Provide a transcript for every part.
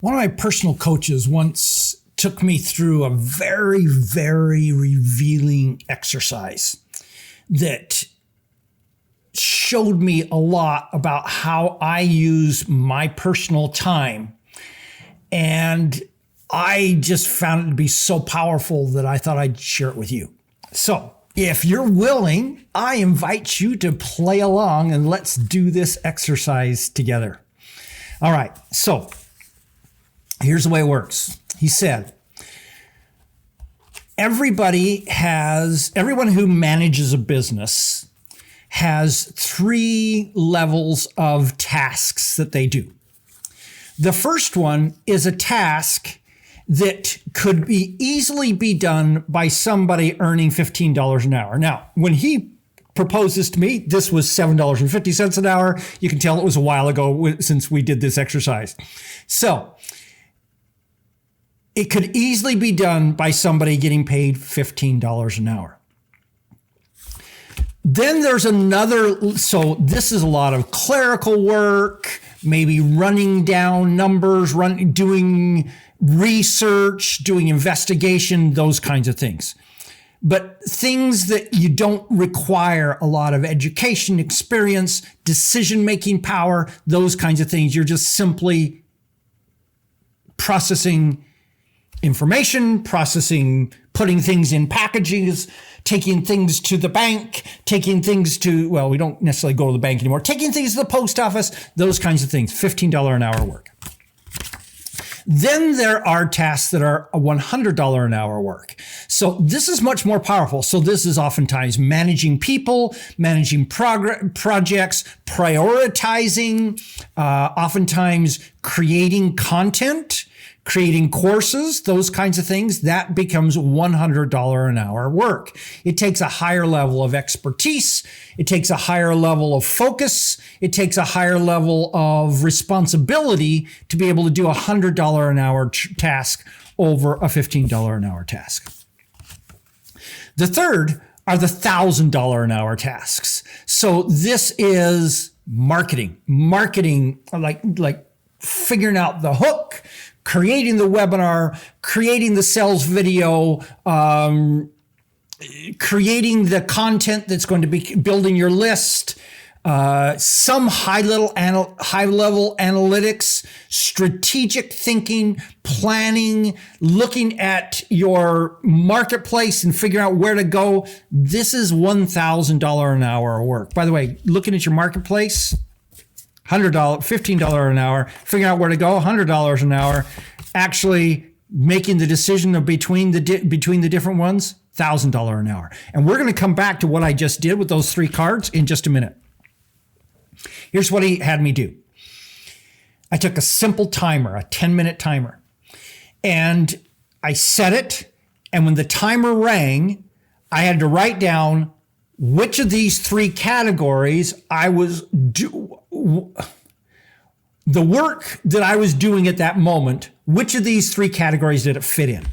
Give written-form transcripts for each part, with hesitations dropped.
One of my personal coaches once took me through a very, very revealing exercise that showed me a lot about how I use my personal time. And I just found it to be so powerful that I thought I'd share it with you. So if you're willing, I invite you to play along and let's do this exercise together. All right, so here's the way it works. He said, everyone who manages a business has three levels of tasks that they do. The first one is a task that could be easily be done by somebody earning $15 an hour. Now, when he proposed this to me, this was $7.50 an hour. You can tell it was a while ago since we did this exercise. So it could easily be done by somebody getting paid $15 an hour. Then there's another, so this is a lot of clerical work, maybe running down numbers, doing research, doing investigation, those kinds of things. But things that you don't require a lot of education, experience, decision-making power, those kinds of things. You're just simply processing information, putting things in packages, taking things to the bank, we don't necessarily go to the bank anymore, taking things to the post office, those kinds of things, $15 an hour work. Then there are tasks that are a $100 an hour work. So this is much more powerful. So this is oftentimes managing people, managing projects, prioritizing, oftentimes creating content, creating courses, those kinds of things. That becomes $100 an hour work. It takes a higher level of expertise. It takes a higher level of focus. It takes a higher level of responsibility to be able to do a $100 an hour task over a $15 an hour task. The third are the $1,000 an hour tasks. So this is marketing, like figuring out the hook, creating the webinar, creating the sales video, creating the content that's going to be building your list, some high-level analytics, strategic thinking, planning, looking at your marketplace and figuring out where to go. This is $1,000 an hour work. By the way, looking at your marketplace, $100, $15 an hour, figuring out where to go, $100 an hour, actually making the decision of between the different ones, $1,000 an hour. And we're going to come back to what I just did with those three cards in just a minute. Here's what he had me do. I took a simple timer, a 10-minute timer, and I set it. And when the timer rang, I had to write down which of these three categories the work that I was doing at that moment, which of these three categories did it fit in?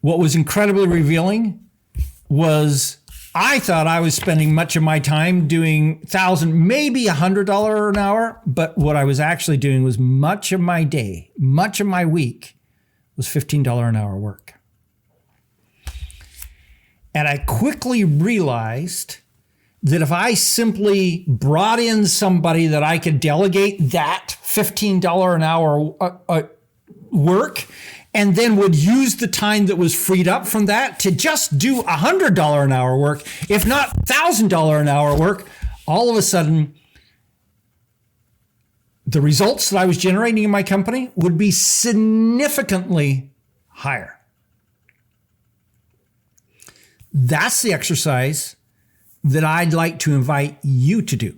What was incredibly revealing was I thought I was spending much of my time doing maybe $100 an hour, but what I was actually doing was much of my day, much of my week was $15 an hour work. And I quickly realized that if I simply brought in somebody that I could delegate that $15 an hour work and then would use the time that was freed up from that to just do $100 an hour work, if not $1,000 an hour work, all of a sudden, the results that I was generating in my company would be significantly higher. That's the exercise that I'd like to invite you to do.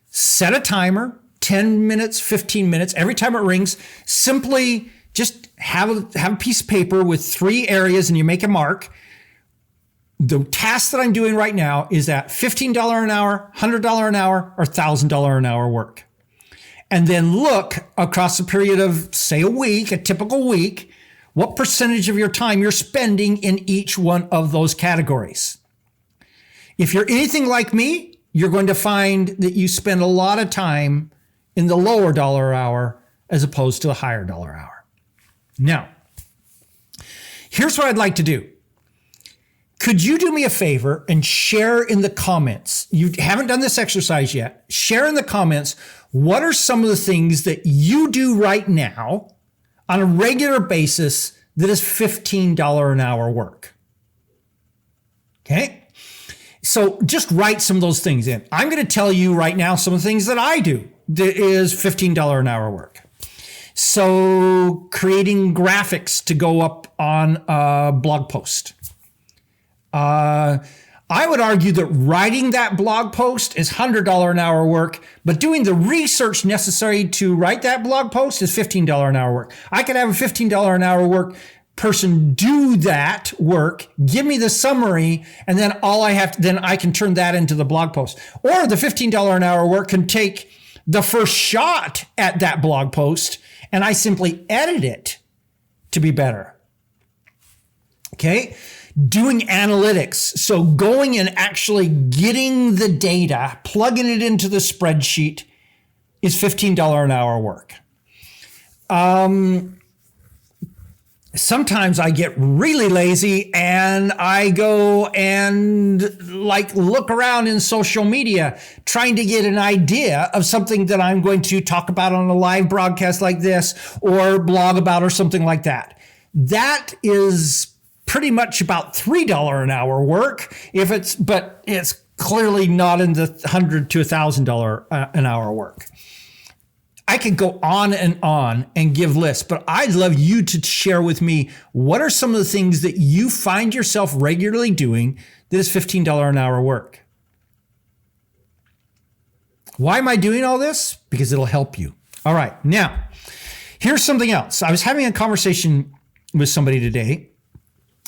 Set a timer, 10 minutes, 15 minutes. Every time it rings, simply just have a piece of paper with three areas and you make a mark. The task that I'm doing right now is that $15 an hour, $100 an hour, or $1,000 an hour work. And then look across a period of, say, a week, a typical week, what percentage of your time you're spending in each one of those categories. If you're anything like me, you're going to find that you spend a lot of time in the lower dollar hour as opposed to the higher dollar hour. Now, here's what I'd like to do. Could you do me a favor and share in the comments? You haven't done this exercise yet. Share in the comments, what are some of the things that you do right now on a regular basis that is $15 an hour work? Okay. So just write some of those things in. I'm going to tell you right now some of the things that I do that is $15 an hour work. So creating graphics to go up on a blog post. I would argue that writing that blog post is $100 an hour work, but doing the research necessary to write that blog post is $15 an hour work. I could have a $15 an hour work person do that work, give me the summary, and then then I can turn that into the blog post. Or the $15 an hour work can take the first shot at that blog post and I simply edit it to be better. Okay. Doing analytics. So going and actually getting the data, plugging it into the spreadsheet is $15 an hour work. Sometimes I get really lazy and I go and look around in social media trying to get an idea of something that I'm going to talk about on a live broadcast like this or blog about or something like that. That is pretty much about $3 an hour work but it's clearly not in the $100 to $1,000 an hour work. I could go on and give lists, but I'd love you to share with me what are some of the things that you find yourself regularly doing that is $15 an hour work. Why am I doing all this? Because it'll help you. All right. Now, here's something else. I was having a conversation with somebody today,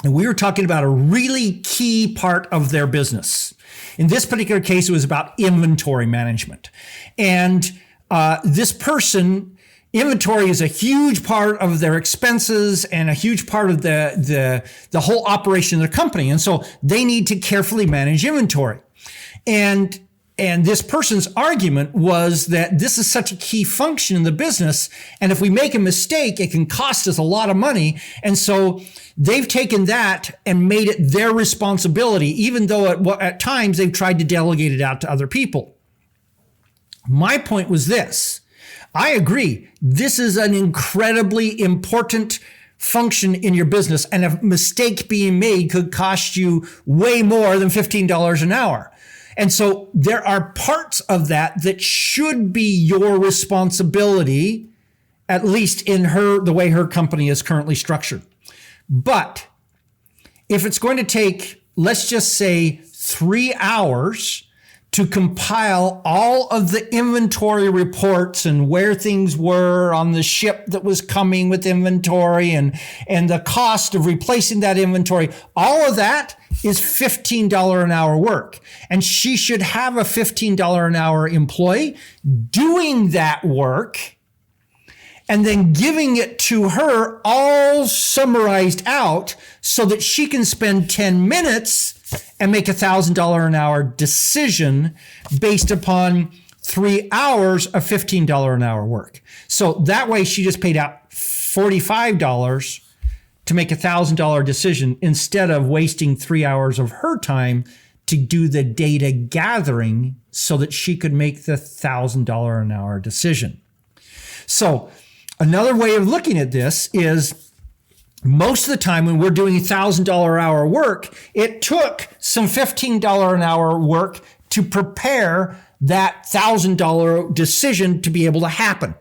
and we were talking about a really key part of their business. In this particular case, it was about inventory management. And this person, inventory is a huge part of their expenses and a huge part of the whole operation of their company. And so they need to carefully manage inventory. And this person's argument was that this is such a key function in the business. And if we make a mistake, it can cost us a lot of money. And so they've taken that and made it their responsibility, even though at times they've tried to delegate it out to other people. My point was this. I agree. This is an incredibly important function in your business, and a mistake being made could cost you way more than $15 an hour. And so there are parts of that should be your responsibility, at least in the way her company is currently structured. But if it's going to take, let's just say, 3 hours to compile all of the inventory reports and where things were on the ship that was coming with inventory and the cost of replacing that inventory, all of that is $15 an hour work. And she should have a $15 an hour employee doing that work and then giving it to her all summarized out so that she can spend 10 minutes and make $1,000 an hour decision based upon 3 hours of $15 an hour work. So that way she just paid out $45 to make $1,000 decision instead of wasting 3 hours of her time to do the data gathering so that she could make the $1,000 an hour decision. So another way of looking at this is most of the time when we're doing $1,000 hour work, it took some $15 an hour work to prepare that $1,000 decision to be able to happen.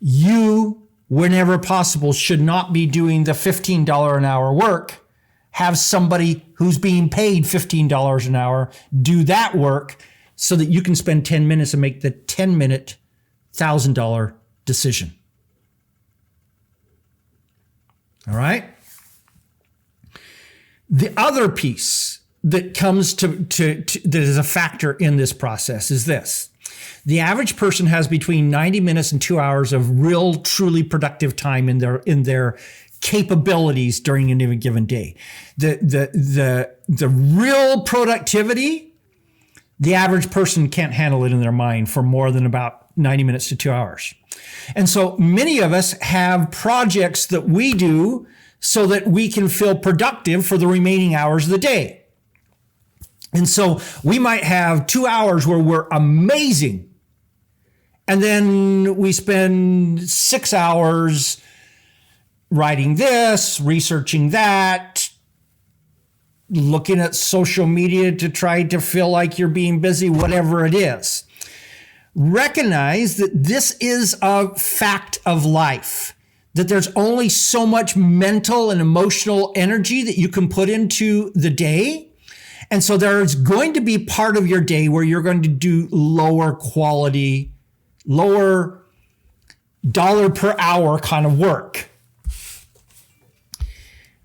You, whenever possible, should not be doing the $15 an hour work. Have somebody who's being paid $15 an hour do that work so that you can spend 10 minutes and make the 10-minute $1,000 decision. All right. The other piece that comes that is a factor in this process is this. The average person has between 90 minutes and 2 hours of real, truly productive time in their capabilities during any given day. The real productivity, the average person can't handle it in their mind for more than about 90 minutes to 2 hours. And so many of us have projects that we do so that we can feel productive for the remaining hours of the day. And so we might have 2 hours where we're amazing. And then we spend 6 hours writing this, researching that, looking at social media to try to feel like you're being busy, whatever it is. Recognize that this is a fact of life, that there's only so much mental and emotional energy that you can put into the day. And so there's going to be part of your day where you're going to do lower quality, lower dollar per hour kind of work.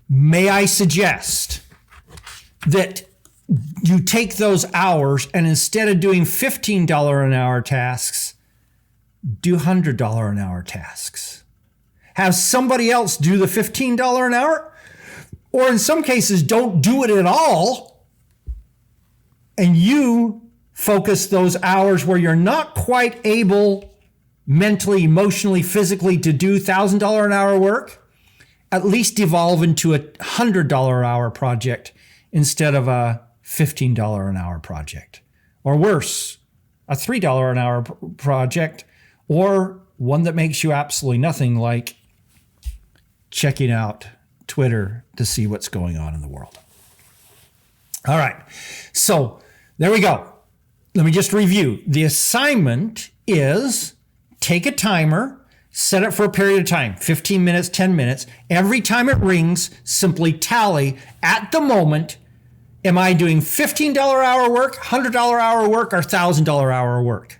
May I suggest that you take those hours and instead of doing $15 an hour tasks, do $100 an hour tasks. Have somebody else do the $15 an hour, or in some cases, don't do it at all. And you focus those hours where you're not quite able mentally, emotionally, physically to do $1,000 an hour work, at least devolve into a $100 an hour project instead of a $15 an hour project. Or worse, a $3 an hour project, or one that makes you absolutely nothing, like checking out Twitter to see what's going on in the world. All right, so there we go. Let me just review. The assignment is take a timer, set it for a period of time, 15 minutes, 10 minutes. Every time it rings, simply tally at the moment, am I doing $15 hour work, $100 hour work, or $1,000 hour work?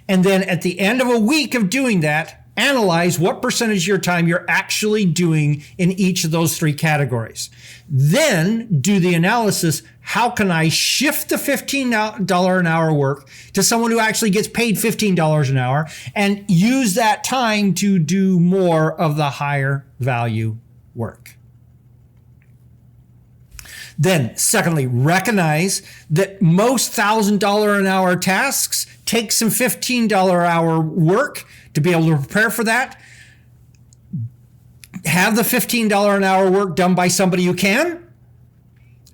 And then at the end of a week of doing that, analyze what percentage of your time you're actually doing in each of those three categories. Then do the analysis. How can I shift the $15 an hour work to someone who actually gets paid $15 an hour and use that time to do more of the higher value work? Then, secondly, recognize that most $1,000 an hour tasks take some $15 hour work to be able to prepare for that. Have the $15 an hour work done by somebody who can,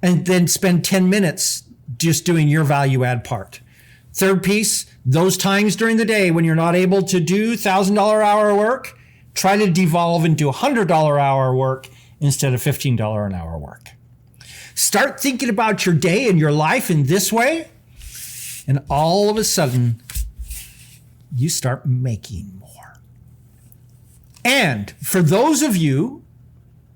and then spend 10 minutes just doing your value add part. Third piece, those times during the day when you're not able to do $1,000 hour work, try to devolve into $100 hour work instead of $15 an hour work. Start thinking about your day and your life in this way, and all of a sudden, you start making more. And for those of you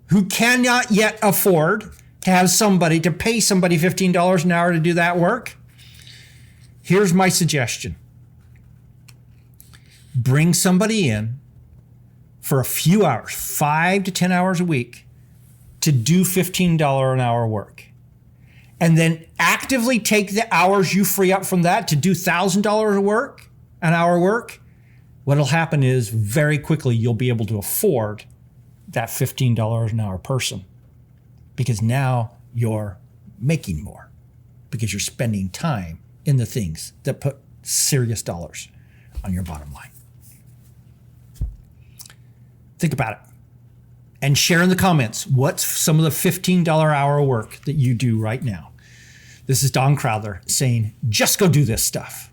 who cannot yet afford to have somebody, to pay somebody $15 an hour to do that work, here's my suggestion. Bring somebody in for a few hours, 5 to 10 hours a week, to do $15 an hour work. And then actively take the hours you free up from that to do $1,000 work, an hour work. What'll happen is very quickly you'll be able to afford that $15 an hour person, because now you're making more because you're spending time in the things that put serious dollars on your bottom line. Think about it. And share in the comments, what's some of the $15 hour work that you do right now? This is Don Crowther saying, just go do this stuff.